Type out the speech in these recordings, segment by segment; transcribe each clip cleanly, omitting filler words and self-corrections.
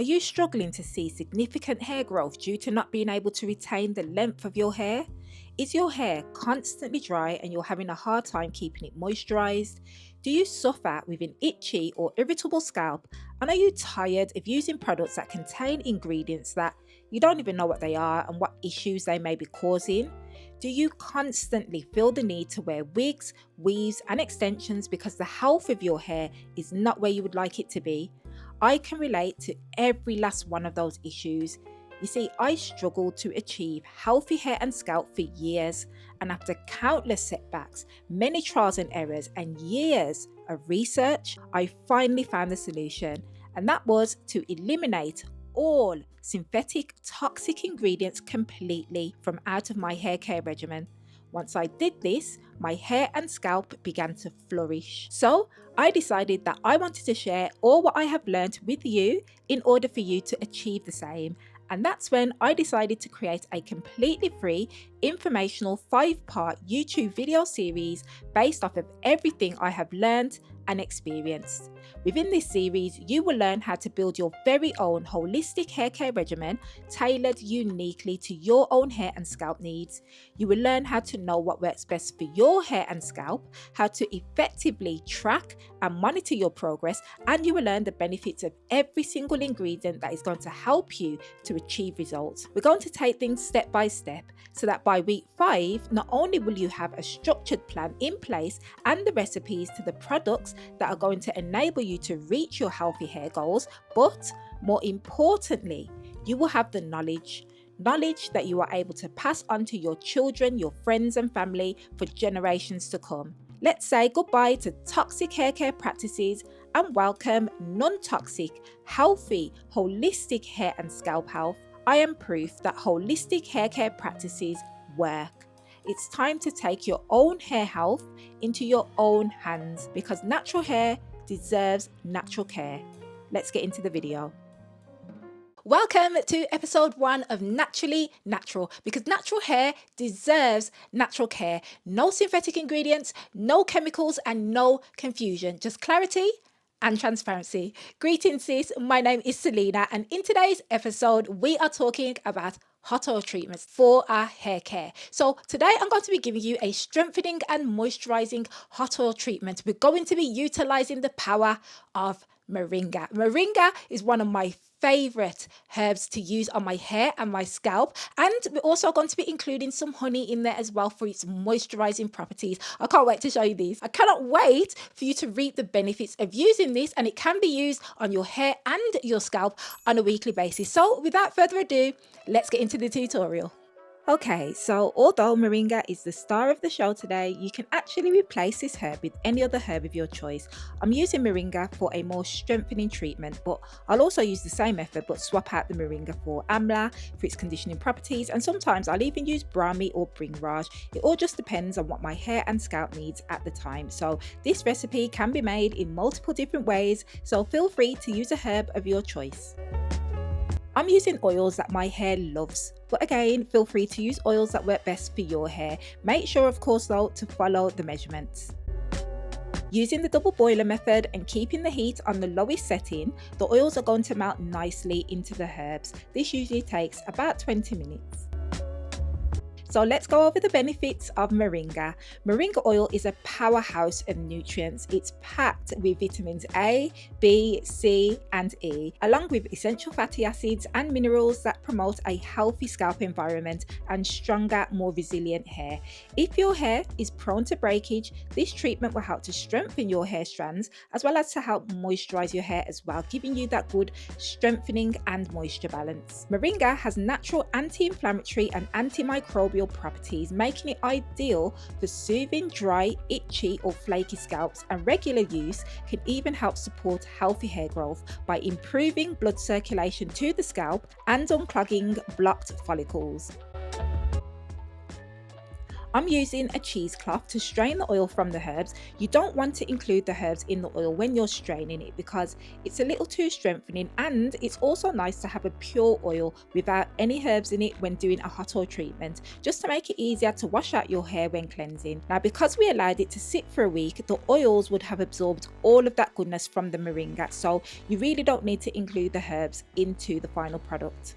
Are you struggling to see significant hair growth due to not being able to retain the length of your hair? Is your hair constantly dry and you're having a hard time keeping it moisturized? Do you suffer with an itchy or irritable scalp? And are you tired of using products that contain ingredients that you don't even know what they are and what issues they may be causing? Do you constantly feel the need to wear wigs, weaves, and extensions because the health of your hair is not where you would like it to be? I can relate to every last one of those issues. You see, I struggled to achieve healthy hair and scalp for years, and after countless setbacks, many trials and errors, and years of research, I finally found the solution, and that was to eliminate all synthetic toxic ingredients completely from out of my hair care regimen. Once I did this, my hair and scalp began to flourish. So I decided that I wanted to share all what I have learned with you in order for you to achieve the same. And that's when I decided to create a completely free informational 5-part YouTube video series based off of everything I have learned and experienced. Within this series, you will learn how to build your very own holistic hair care regimen tailored uniquely to your own hair and scalp needs. You will learn how to know what works best for your hair and scalp, how to effectively track and monitor your progress, and you will learn the benefits of every single ingredient that is going to help you to achieve results. We're going to take things step by step so that by week 5, not only will you have a structured plan in place and the recipes to the products that are going to enable you to reach your healthy hair goals, but more importantly, you will have the knowledge that you are able to pass on to your children, your friends and family for generations to come. Let's say goodbye to toxic hair care practices and welcome non-toxic, healthy, holistic hair and scalp health. I am proof that holistic hair care practices work. It's time to take your own hair health into your own hands because natural hair deserves natural care. Let's get into the video. Welcome to episode 1 of Naturally Natural, because natural hair deserves natural care. No synthetic ingredients, no chemicals, and no confusion. Just clarity and transparency. Greetings, sis. My name is Selena, and in today's episode, we are talking about hot oil treatments for our hair care. So today I'm going to be giving you a strengthening and moisturizing hot oil treatment. We're going to be utilizing the power of moringa. Moringa is one of my favorite herbs to use on my hair and my scalp, and we're also going to be including some honey in there as well for its moisturizing properties. I can't wait to show you these. I cannot wait for you to reap the benefits of using this, and it can be used on your hair and your scalp on a weekly basis. So without further ado, let's get into the tutorial. Okay, so although moringa is the star of the show today, you can actually replace this herb with any other herb of your choice. I'm using moringa for a more strengthening treatment, but I'll also use the same method but swap out the moringa for amla for its conditioning properties, and sometimes I'll even use brahmi or bringraj. It all just depends on what my hair and scalp needs at the time. So this recipe can be made in multiple different ways, so feel free to use a herb of your choice. I'm using oils that my hair loves, but again, feel free to use oils that work best for your hair. Make sure, of course, though, to follow the measurements. Using the double boiler method and keeping the heat on the lowest setting, the oils are going to melt nicely into the herbs. This usually takes about 20 minutes. So let's go over the benefits of moringa. Moringa oil is a powerhouse of nutrients. It's packed with vitamins A, B, C and E, along with essential fatty acids and minerals that promote a healthy scalp environment and stronger, more resilient hair. If your hair is prone to breakage, this treatment will help to strengthen your hair strands as well as to help moisturize your hair as well, giving you that good strengthening and moisture balance. Moringa has natural anti-inflammatory and antimicrobial properties, making it ideal for soothing dry, itchy or flaky scalps, and regular use can even help support healthy hair growth by improving blood circulation to the scalp and unclogging blocked follicles. I'm using a cheesecloth to strain the oil from the herbs. You don't want to include the herbs in the oil when you're straining it because it's a little too strengthening, and it's also nice to have a pure oil without any herbs in it when doing a hot oil treatment, just to make it easier to wash out your hair when cleansing. Now, because we allowed it to sit for a week, the oils would have absorbed all of that goodness from the moringa, so you really don't need to include the herbs into the final product.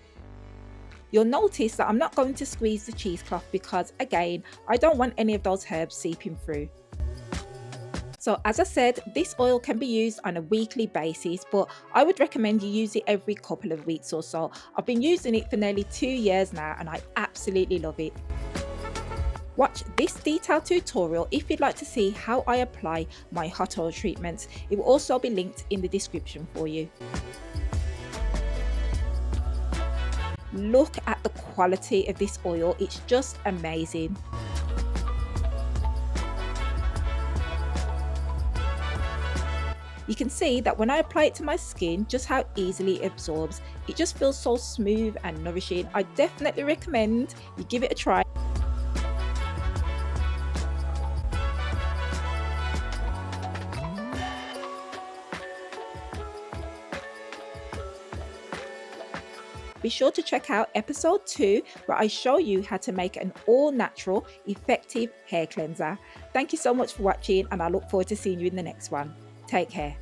You'll notice that I'm not going to squeeze the cheesecloth because, again, I don't want any of those herbs seeping through. So as I said, this oil can be used on a weekly basis, but I would recommend you use it every couple of weeks or so. I've been using it for nearly 2 years now and I absolutely love it. Watch this detailed tutorial if you'd like to see how I apply my hot oil treatments. It will also be linked in the description for you. Look at the quality of this oil, it's just amazing. You can see that when I apply it to my skin, just how easily it absorbs. It just feels so smooth and nourishing. I definitely recommend you give it a try. Be sure to check out episode 2 where I show you how to make an all-natural, effective hair cleanser. Thank you so much for watching and I look forward to seeing you in the next one. Take care.